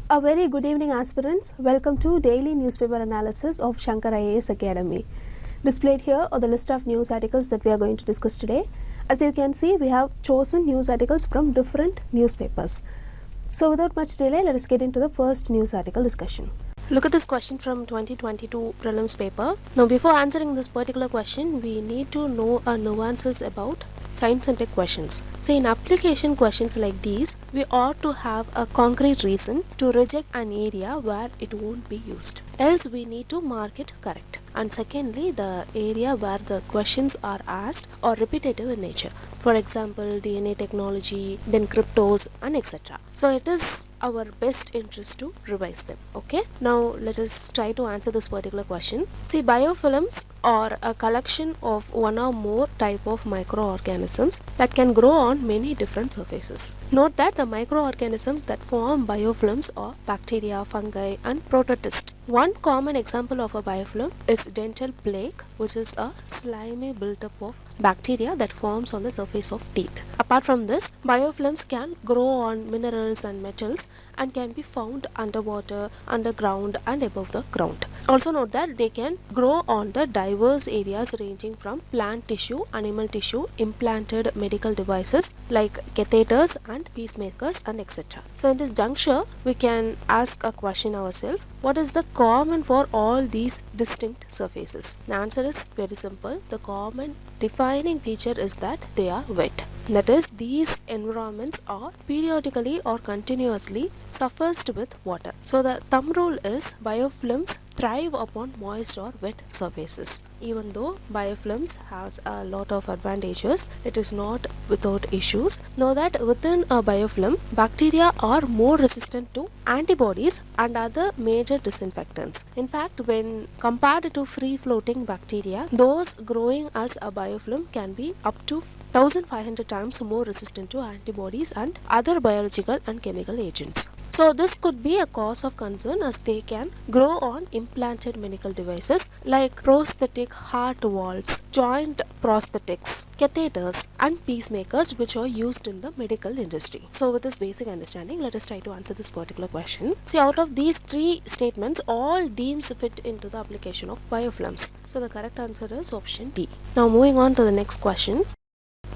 A very good evening, aspirants. Welcome to daily newspaper analysis of Shankar IAS Academy. Displayed here are the list of news articles that we are going to discuss today. As you can see, we have chosen news articles from different newspapers. So without much delay, let us get into the first news article discussion. Look at this question from 2022 prelims paper. Now before answering this particular question, we need to know nuances about science and tech questions. Say in application questions like these, we ought to have a concrete reason to reject an area where it won't be used. Else we need to mark it correct. And secondly, the area where the questions are asked are repetitive in nature. For example, DNA technology, then cryptos and etc. So it is our best interest to revise them. Okay. Now let us try to answer this particular question. See, biofilms are a collection of one or more type of microorganisms that can grow on many different surfaces. Note that the microorganisms that form biofilms are bacteria, fungi and prototists. One common example of a biofilm is dental plaque, which is a slimy buildup of bacteria that forms on the surface of teeth. Apart from this, biofilms can grow on minerals and metals and can be found underwater, underground and above the ground. Also note that they can grow on the diverse areas ranging from plant tissue, animal tissue, implanted medical devices like catheters and pacemakers and etc. So in this juncture, we can ask a question ourselves, what is the common for all these distinct surfaces? The answer is very simple. The common defining feature is that they are wet. That is, these environments are periodically or continuously suffused with water. So the thumb rule is biofilms thrive upon moist or wet surfaces. Even though biofilms has a lot of advantages, it is not without issues. Know that within a biofilm, bacteria are more resistant to antibodies and other major disinfectants. In fact, when compared to free-floating bacteria, those growing as a biofilm can be up to 1500 times more resistant to antibodies and other biological and chemical agents. So this could be a cause of concern as they can grow on implanted medical devices like prosthetic heart valves, joint prosthetics, catheters and pacemakers which are used in the medical industry. So with this basic understanding, let us try to answer this particular question. See, out of these three statements, all deems fit into the application of biofilms. So the correct answer is option D. Now moving on to the next question.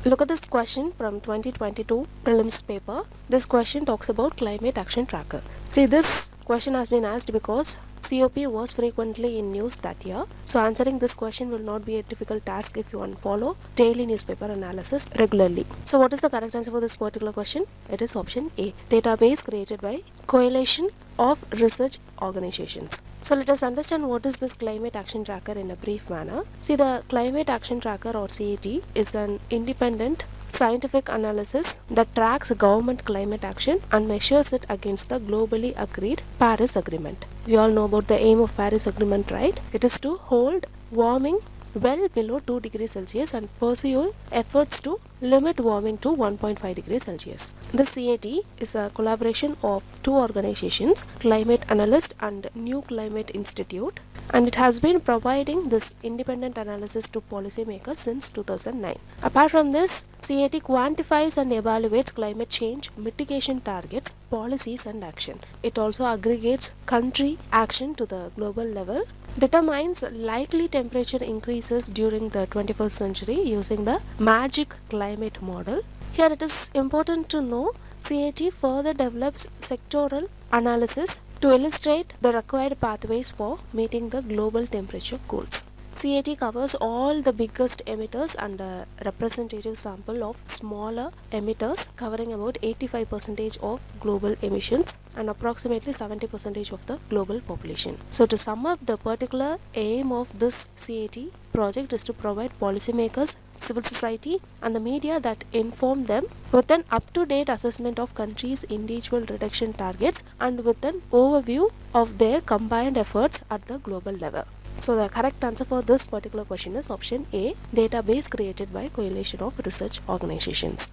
Look at this question from 2022 prelims paper. This question talks about climate action tracker. See, this question has been asked because COP was frequently in news that year. So answering this question will not be a difficult task if you follow daily newspaper analysis regularly. So what is the correct answer for this particular question? It is option A. Database created by Coalition of Research Organizations. So let us understand what is this climate action tracker in a brief manner. See, the climate action tracker or CAT is an independent scientific analysis that tracks government climate action and measures it against the globally agreed Paris Agreement. We all know about the aim of Paris Agreement, right? It is to hold warming well below 2 degrees Celsius and pursue efforts to limit warming to 1.5 degrees Celsius. The CAT is a collaboration of two organizations, Climate Analyst and New Climate Institute, and it has been providing this independent analysis to policymakers since 2009. Apart from this, CAT quantifies and evaluates climate change mitigation targets, policies and action. It also aggregates country action to the global level, determines likely temperature increases during the 21st century using the MAGIC climate model. Here it is important to know CAT further develops sectoral analysis to illustrate the required pathways for meeting the global temperature goals. CAT covers all the biggest emitters and a representative sample of smaller emitters covering about 85% of global emissions and approximately 70% of the global population. So to sum up, the particular aim of this CAT project is to provide policymakers, civil society and the media that inform them with an up-to-date assessment of countries' individual reduction targets and with an overview of their combined efforts at the global level. So the correct answer for this particular question is option A, database created by Coalition of Research Organizations.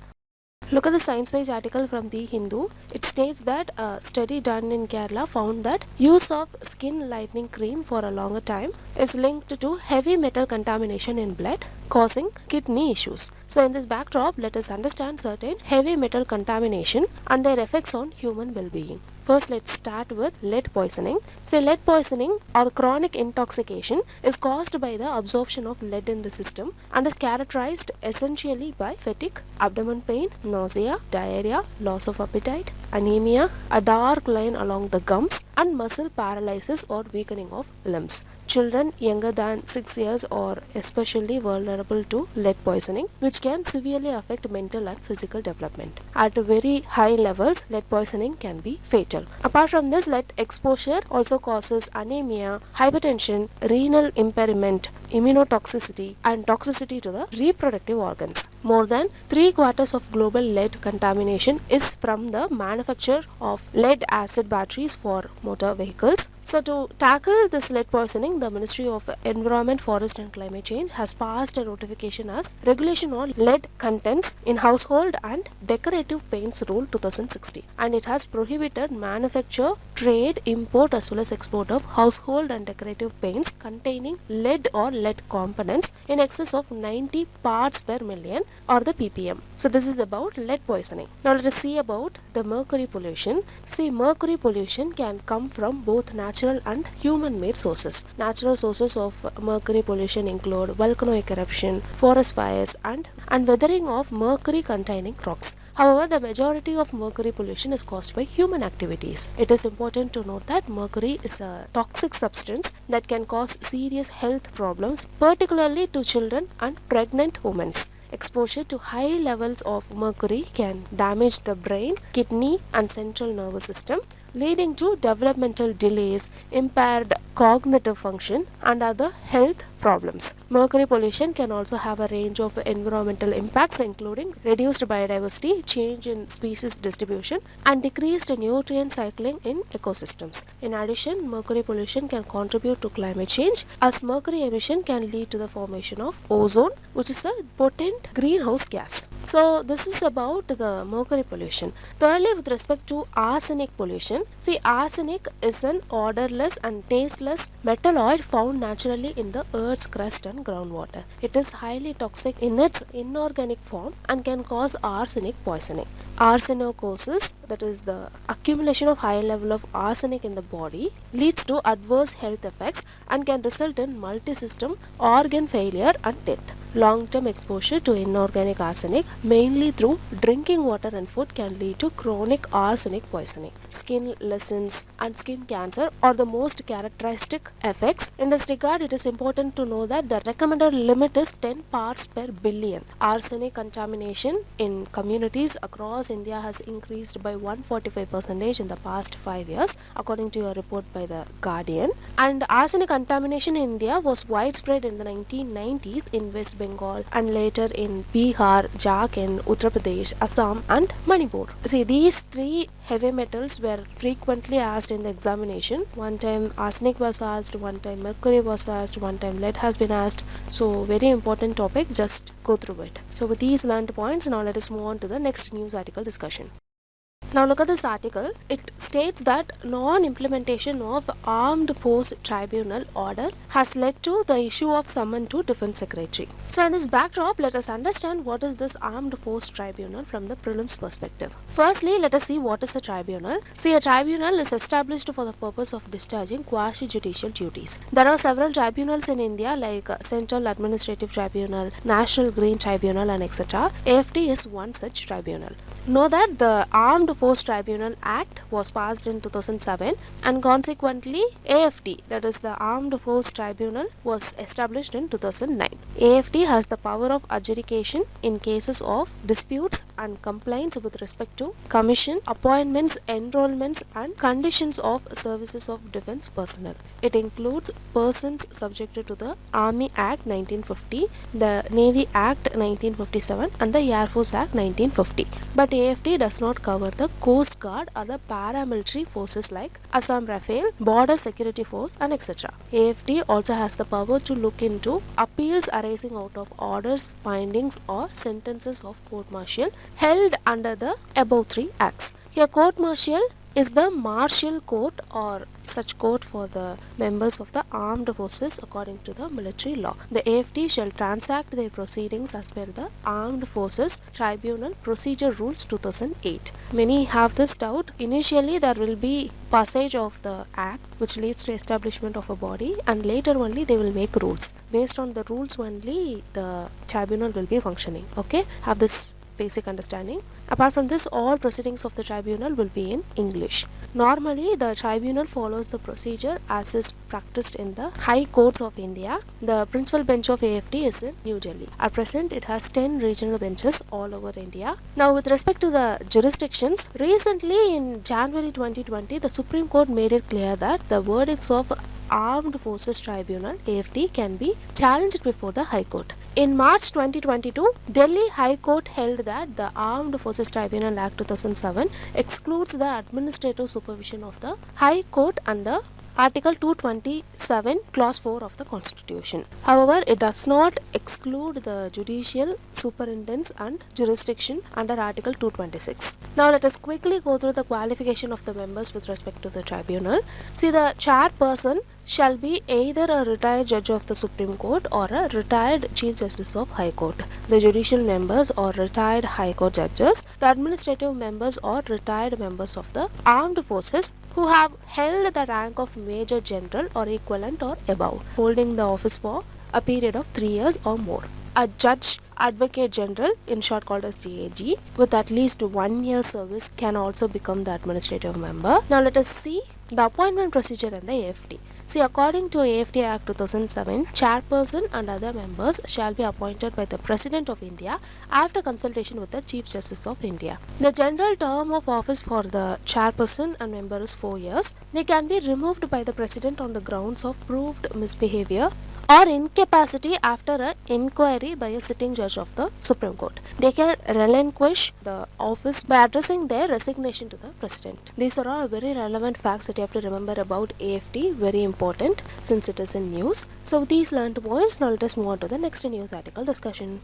Look at the science page article from The Hindu. It states that a study done in Kerala found that use of skin lightening cream for a longer time is linked to heavy metal contamination in blood, causing kidney issues. So in this backdrop, let us understand certain heavy metal contamination and their effects on human well-being. First, let's start with lead poisoning. So, lead poisoning or chronic intoxication is caused by the absorption of lead in the system and is characterized essentially by fatigue, abdomen pain, nausea, diarrhea, loss of appetite, anemia, a dark line along the gums, and muscle paralysis or weakening of limbs. Children younger than 6 years are especially vulnerable to lead poisoning, which can severely affect mental and physical development. At very high levels, lead poisoning can be fatal. Apart from this, lead exposure also causes anemia, hypertension, renal impairment, immunotoxicity, and toxicity to the reproductive organs. More than 3/4 of global lead contamination is from the manufacture of lead acid batteries for motor vehicles. So, to tackle this lead poisoning, the Ministry of Environment, Forest and Climate Change has passed a notification as Regulation on Lead Contents in Household and Decorative Paints Rule 2016, and it has prohibited manufacture, trade, import as well as export of household and decorative paints containing lead or lead components in excess of 90 parts per million or the ppm. So, this is about lead poisoning. Now, let us see about the mercury pollution. See, mercury pollution can come from both natural and human-made sources. Natural sources of mercury pollution include volcanic eruption, forest fires, and weathering of mercury-containing rocks. However, the majority of mercury pollution is caused by human activities. It is important to note that mercury is a toxic substance that can cause serious health problems, particularly to children and pregnant women. Exposure to high levels of mercury can damage the brain, kidney, and central nervous system, leading to developmental delays, impaired cognitive function, and other health problems. Mercury pollution can also have a range of environmental impacts, including reduced biodiversity, change in species distribution, and decreased nutrient cycling in ecosystems. In addition, mercury pollution can contribute to climate change, as mercury emission can lead to the formation of ozone, which is a potent greenhouse gas. So, this is about the mercury pollution. Thirdly, with respect to arsenic pollution, see, arsenic is an odorless and tasteless metalloid found naturally in the Earth's crust and groundwater. It is highly toxic in its inorganic form and can cause arsenic poisoning. Arsenicosis, that is the accumulation of high level of arsenic in the body, leads to adverse health effects and can result in multi-system organ failure and death. Long-term exposure to inorganic arsenic, mainly through drinking water and food, can lead to chronic arsenic poisoning. Skin lesions and skin cancer are the most characteristic effects. In this regard, it is important to know that the recommended limit is 10 parts per billion. Arsenic contamination in communities across India has increased by 145% in the past 5 years, according to a report by the Guardian. And arsenic contamination in India was widespread in the 1990s in West Bengal and later in Bihar, Jharkhand, Uttar Pradesh, Assam, and Manipur. See, these three heavy metals were frequently asked in the examination. One time arsenic was asked, one time mercury was asked, one time lead has been asked. So, very important topic, just go through it. So, with these learned points, now let us move on to the next news article discussion. Now look at this article. It states that non-implementation of Armed Force Tribunal order has led to the issue of summon to Defense Secretary. So in this backdrop, let us understand what is this Armed Force Tribunal from the prelims perspective. Firstly, let us see what is a tribunal. See, a tribunal is established for the purpose of discharging quasi-judicial duties. There are several tribunals in India like Central Administrative Tribunal, National Green Tribunal, and etc. AFT is one such tribunal. Know that the Armed Force Tribunal Act was passed in 2007 and consequently AFT, that is the Armed Force Tribunal, was established in 2009. AFT has the power of adjudication in cases of disputes and complaints with respect to commission, appointments, enrollments, and conditions of services of defense personnel. It includes persons subjected to the Army Act 1950, the Navy Act 1957, and the Air Force Act 1950. But AFT does not cover the Coast Guard or the paramilitary forces like Assam Rifle, Border Security Force, and etc. AFT also has the power to look into appeals arising out of orders, findings, or sentences of court-martial held under the above three acts. Here, court-martial is the martial court or such court for the members of the armed forces according to the military law. The AFT shall transact their proceedings as per the Armed Forces Tribunal Procedure Rules 2008. Many have this doubt. Initially there will be passage of the act which leads to establishment of a body, and later only they will make rules. Based on the rules only the tribunal will be functioning. Okay, have this basic understanding. Apart from this, all proceedings of the tribunal will be in English. Normally the tribunal follows the procedure as is practiced in the high courts of India. The principal bench of AFT is in New Delhi. At present it has 10 regional benches all over India. Now with respect to the jurisdictions, recently in January 2020 the Supreme Court made it clear that the verdicts of Armed Forces Tribunal AFT can be challenged before the High Court. In March 2022, Delhi High Court held that the Armed Forces Tribunal Act 2007 excludes the administrative supervision of the High Court under Article 227, Clause 4 of the Constitution. However, it does not exclude the judicial superintendence and jurisdiction under Article 226. Now let us quickly go through the qualification of the members with respect to the tribunal. See, the chairperson shall be either a retired judge of the Supreme Court or a retired Chief Justice of High Court. The judicial members or retired High Court judges, the administrative members or retired members of the armed forces who have held the rank of Major General or equivalent or above, holding the office for a period of 3 years or more. A Judge Advocate General, in short called as JAG, with at least 1 year service can also become the administrative member. Now let us see the appointment procedure in the AFT. See, according to AFT Act 2007, chairperson and other members shall be appointed by the President of India after consultation with the Chief Justice of India. The general term of office for the chairperson and member is 4 years. They can be removed by the President on the grounds of proved misbehavior or incapacity after an inquiry by a sitting judge of the Supreme Court. They can relinquish the office by addressing their resignation to the President. These are all very relevant facts that you have to remember about AFT, very important since it is in news. So these learned points. Now let us move on to the next news article discussion.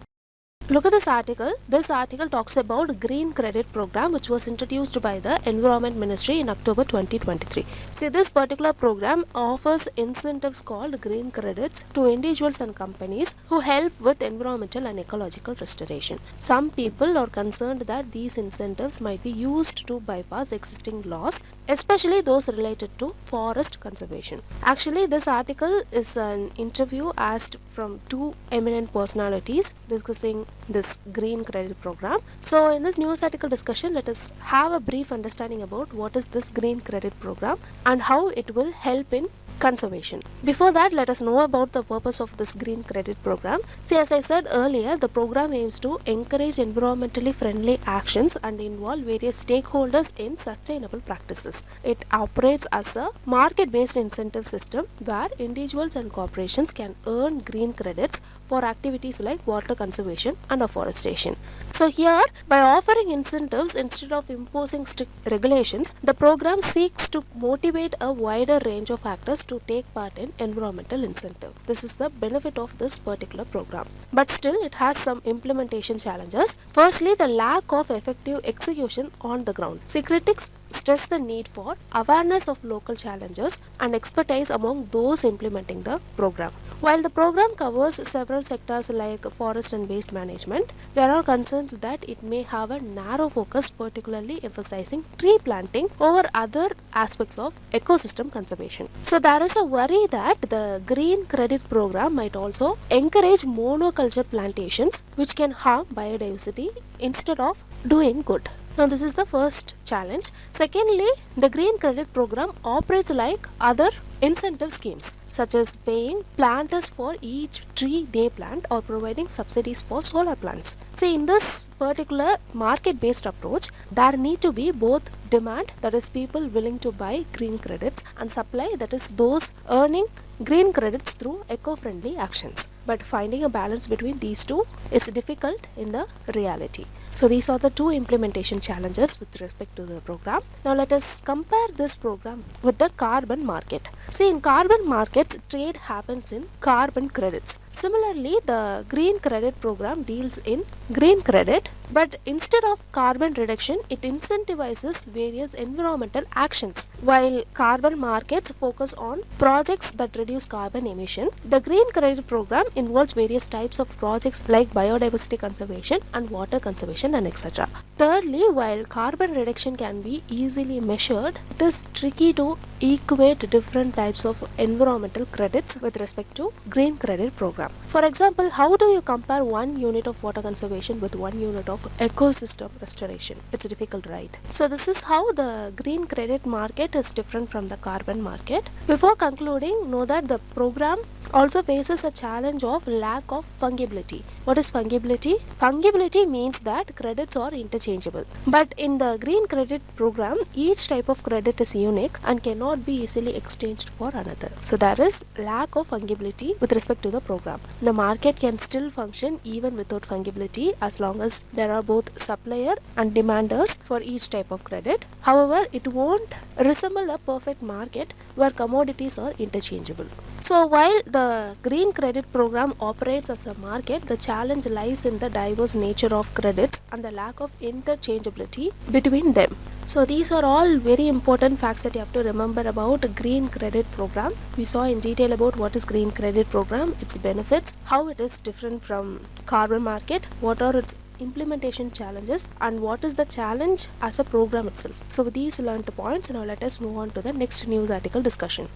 Look at this article. This article talks about Green Credit Program, which was introduced by the Environment Ministry in October 2023. See, this particular program offers incentives called green credits to individuals and companies who help with environmental and ecological restoration. Some people are concerned that these incentives might be used to bypass existing laws, especially those related to forest conservation. Actually, this article is an interview asked from two eminent personalities discussing this green credit program. So in this news article discussion, let us have a brief understanding about what is this green credit program and how it will help in conservation. Before that, let us know about the purpose of this green credit program. See, as I said earlier, the program aims to encourage environmentally friendly actions and involve various stakeholders in sustainable practices. It operates as a market-based incentive system where individuals and corporations can earn green credits for activities like water conservation and afforestation. So here, by offering incentives instead of imposing strict regulations, the program seeks to motivate a wider range of actors to take part in environmental incentive. This is the benefit of this particular program. But still, it has some implementation challenges. Firstly, the lack of effective execution on the ground. See, critics stress the need for awareness of local challenges and expertise among those implementing the program. While the program covers several sectors like forest and waste management, there are concerns that it may have a narrow focus, particularly emphasizing tree planting over other aspects of ecosystem conservation. So there is a worry that the green credit program might also encourage monoculture plantations, which can harm biodiversity instead of doing good. Now this is the first challenge. Secondly, the green credit program operates like other incentive schemes, such as paying planters for each tree they plant or providing subsidies for solar plants. See, in this particular market-based approach, there need to be both demand, that is people willing to buy green credits, and supply, that is those earning green credits through eco-friendly actions. But finding a balance between these two is difficult in the reality. So these are the two implementation challenges with respect to the program. Now let us compare this program with the carbon market. See, in carbon markets, trade happens in carbon credits. Similarly, the green credit program deals in green credit, but instead of carbon reduction, it incentivizes various environmental actions. While carbon markets focus on projects that reduce carbon emission, the green credit program involves various types of projects like biodiversity conservation and water conservation and etc. Thirdly, while carbon reduction can be easily measured, it is tricky to equate different types of environmental credits with respect to green credit program. For example, how do you compare 1 unit of water conservation with 1 unit of ecosystem restoration? It's difficult, right? So this is how the green credit market is different from the carbon market. Before concluding, know that the program also faces a challenge of lack of fungibility. What is fungibility? Fungibility means that credits are interchangeable. But in the green credit program, each type of credit is unique and cannot be easily exchanged for another. So there is lack of fungibility with respect to the program. The market can still function even without fungibility as long as there are both supplier and demanders for each type of credit. However, it won't resemble a perfect market where commodities are interchangeable. So while the green credit program operates as a market, the challenge lies in the diverse nature of credits and the lack of interchangeability between them. So these are all very important facts that you have to remember about green credit program. We saw in detail about what is green credit program, its benefits, how it is different from carbon market, what are its implementation challenges, and what is the challenge as a program itself. So with these learned points, now let us move on to the next news article discussion.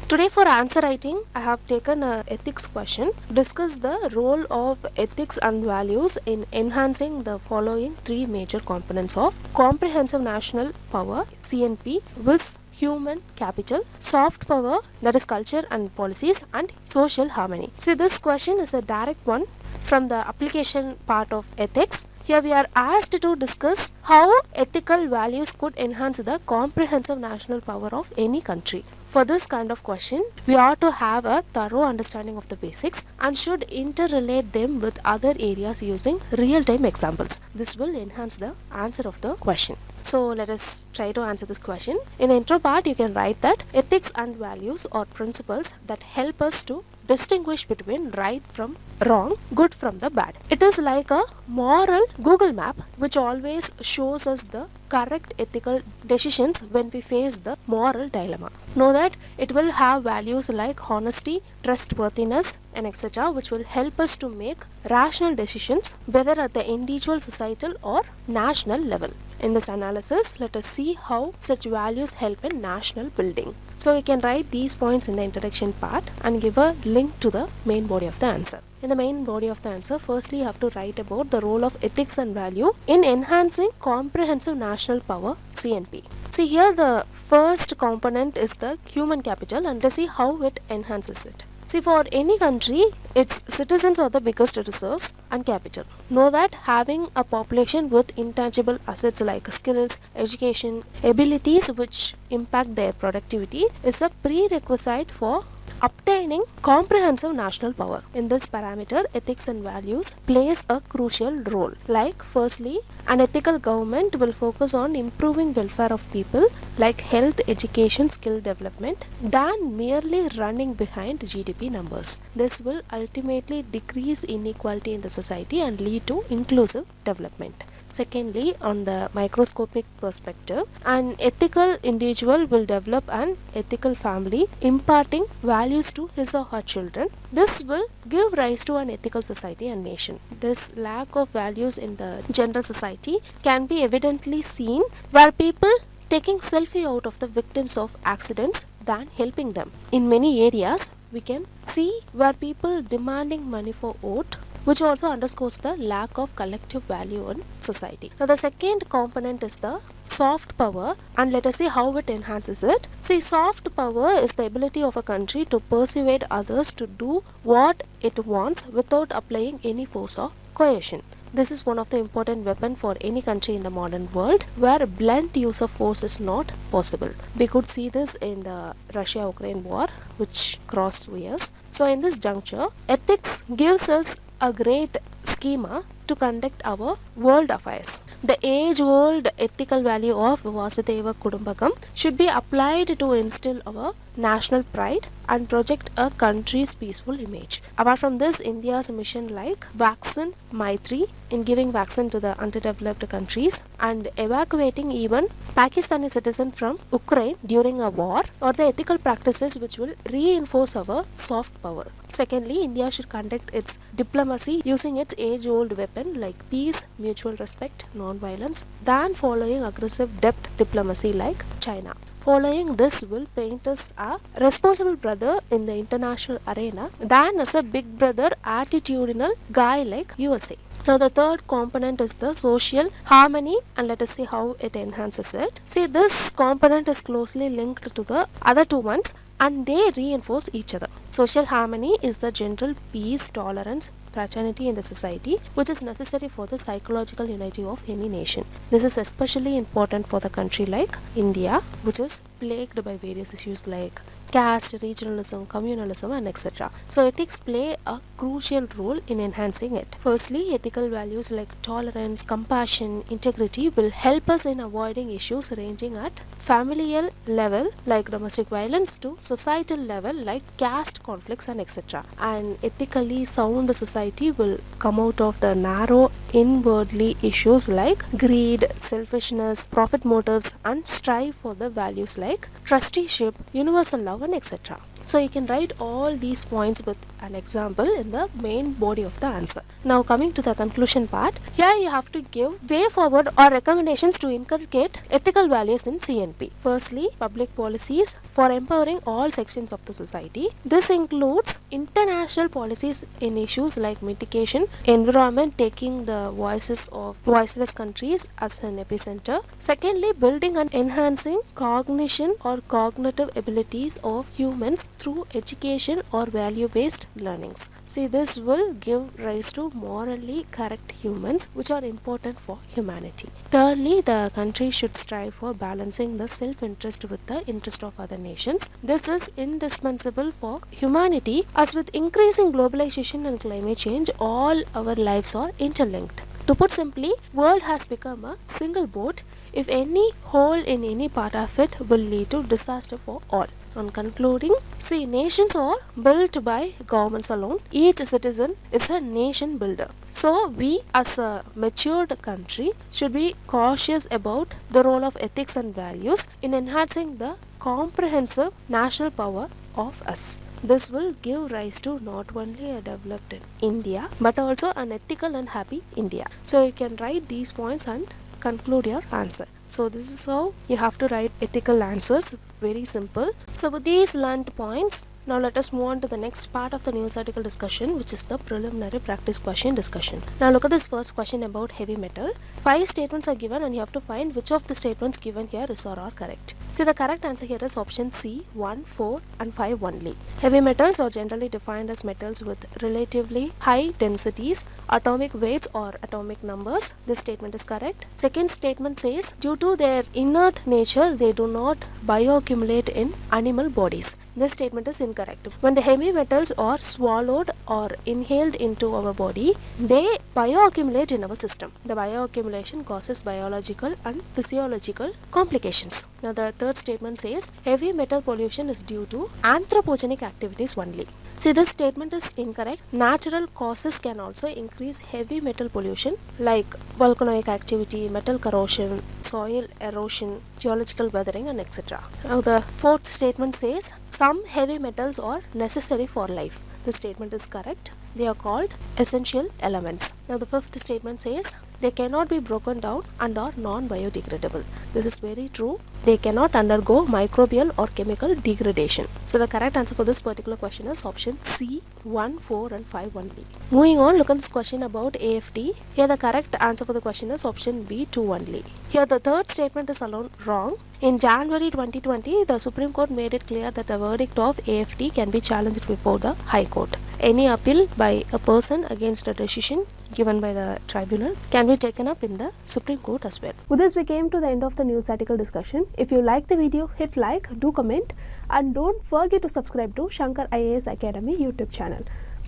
Today for answer writing, I have taken a ethics question. Discuss the role of ethics and values in enhancing the following 3 major components of comprehensive national power, CNP, with human capital, soft power, that is culture and policies, and social harmony. See, this question is a direct one from the application part of ethics. Here we are asked to discuss how ethical values could enhance the comprehensive national power of any country. For this kind of question, we ought to have a thorough understanding of the basics and should interrelate them with other areas using real-time examples. This will enhance the answer of the question. So let us try to answer this question. In the intro part, you can write that ethics and values are principles that help us to distinguish between right from wrong, good from the bad. It is like a moral Google map which always shows us the correct ethical decisions when we face the moral dilemma. Know that it will have values like honesty, trustworthiness, and etc., which will help us to make rational decisions whether at the individual, societal, or national level. In this analysis, let us see how such values help in national building. So you can write these points in the introduction part and give a link to the main body of the answer. In the main body of the answer, firstly you have to write about the role of ethics and value in enhancing comprehensive national power, CNP. See, here the first component is the human capital, and let's see how it enhances it. See, for any country, its citizens are the biggest resource and capital. Know that having a population with intangible assets like skills, education, abilities which impact their productivity is a prerequisite for obtaining comprehensive national power. In this parameter, ethics and values plays a crucial role. Like, firstly, an ethical government will focus on improving welfare of people like health, education, skill development than merely running behind GDP numbers. This will ultimately decrease inequality in the society and lead to inclusive development. Secondly, on the microscopic perspective, an ethical individual will develop an ethical family, imparting values to his or her children. This will give rise to an ethical society and nation. This lack of values in the general society can be evidently seen where people taking selfie out of the victims of accidents than helping them. In many areas, we can see where people demanding money for vote, which also underscores the lack of collective value in society. Now, the second component is the soft power, and let us see how it enhances it. See, soft power is the ability of a country to persuade others to do what it wants without applying any force or coercion. This is one of the important weapons for any country in the modern world where blunt use of force is not possible. We could see this in the Russia-Ukraine war, which crossed 2 years. So in this juncture, ethics gives us a great schema to conduct our world affairs. The age-old ethical value of Vasudeva Kudumbakam should be applied to instill our national pride and project a country's peaceful image. Apart from this, India's mission like Vaccine Maitri in giving vaccine to the underdeveloped countries and evacuating even Pakistani citizen from Ukraine during a war are the ethical practices which will reinforce our soft power. Secondly, India should conduct its diplomacy using its age-old weapon like peace, mutual respect, non-violence than following aggressive debt diplomacy like China. Following this will paint us a responsible brother in the international arena than as a big brother attitudinal guy like USA. Now the third component is the social harmony, and let us see how it enhances it. See, this component is closely linked to the other two ones and they reinforce each other. Social harmony is the general peace, tolerance, fraternity in the society which is necessary for the psychological unity of any nation. This is especially important for the country like India, which is plagued by various issues like caste, regionalism, communalism and etc. So ethics play a crucial role in enhancing it. Firstly, ethical values like tolerance, compassion, integrity will help us in avoiding issues ranging at familial level like domestic violence to societal level like caste conflicts and etc. An ethically sound society will come out of the narrow inwardly issues like greed, selfishness, profit motives and strive for the values like trusteeship, universal love and etc. So you can write all these points with an example in the main body of the answer. Now coming to the conclusion part, here you have to give way forward or recommendations to inculcate ethical values in CNP. Firstly, public policies for empowering all sections of the society. This includes international policies in issues like mitigation, environment, taking the voices of voiceless countries as an epicenter. Secondly, building and enhancing cognition or cognitive abilities of humans through education or value-based learnings. See, this will give rise to morally correct humans which are important for humanity. Thirdly, the country should strive for balancing the self-interest with the interest of other nations. This is indispensable for humanity as with increasing globalization and climate change, all our lives are interlinked. To put simply, world has become a single boat. If any hole in any part of it will lead to disaster for all. On concluding, see, nations are built by governments alone. Each citizen is a nation builder. So we as a matured country should be cautious about the role of ethics and values in enhancing the comprehensive national power of us. This will give rise to not only a developed India but also an ethical and happy India. So you can write these points and conclude your answer. So this is how you have to write ethical answers. Very simple. So with these learned points, now let us move on to the next part of the news article discussion, which is the preliminary practice question discussion. Now look at this first question about heavy metal. 5 statements are given and you have to find which of the statements given here is or are correct. See, the correct answer here is option C, 1, 4 and 5 only. Heavy metals are generally defined as metals with relatively high densities, atomic weights or atomic numbers. This statement is correct. Second statement says, due to their inert nature, they do not bioaccumulate in animal bodies. This statement is incorrect. When the heavy metals are swallowed or inhaled into our body, they bioaccumulate in our system. The bioaccumulation causes biological and physiological complications. Now the third statement says heavy metal pollution is due to anthropogenic activities only. See, this statement is incorrect. Natural causes can also increase heavy metal pollution like volcanic activity, metal corrosion, soil erosion, geological weathering and etc. Now the fourth statement says some heavy metals are necessary for life. This statement is correct. They are called essential elements. Now the fifth statement says they cannot be broken down and are non-biodegradable. This is very true. They cannot undergo microbial or chemical degradation. So the correct answer for this particular question is option C, 1, 4 and 5 only. Moving on, look at this question about AFT. Here the correct answer for the question is option B, 2 only. Here the third statement is alone wrong. In January 2020, the Supreme Court made it clear that the verdict of AFT can be challenged before the High Court. Any appeal by a person against a decision given by the tribunal can be taken up in the Supreme Court as well. With this, we came to the end of the news article discussion. If you like the video, hit like, do comment and don't forget to subscribe to Shankar IAS Academy YouTube channel.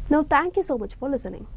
Now, thank you so much for listening.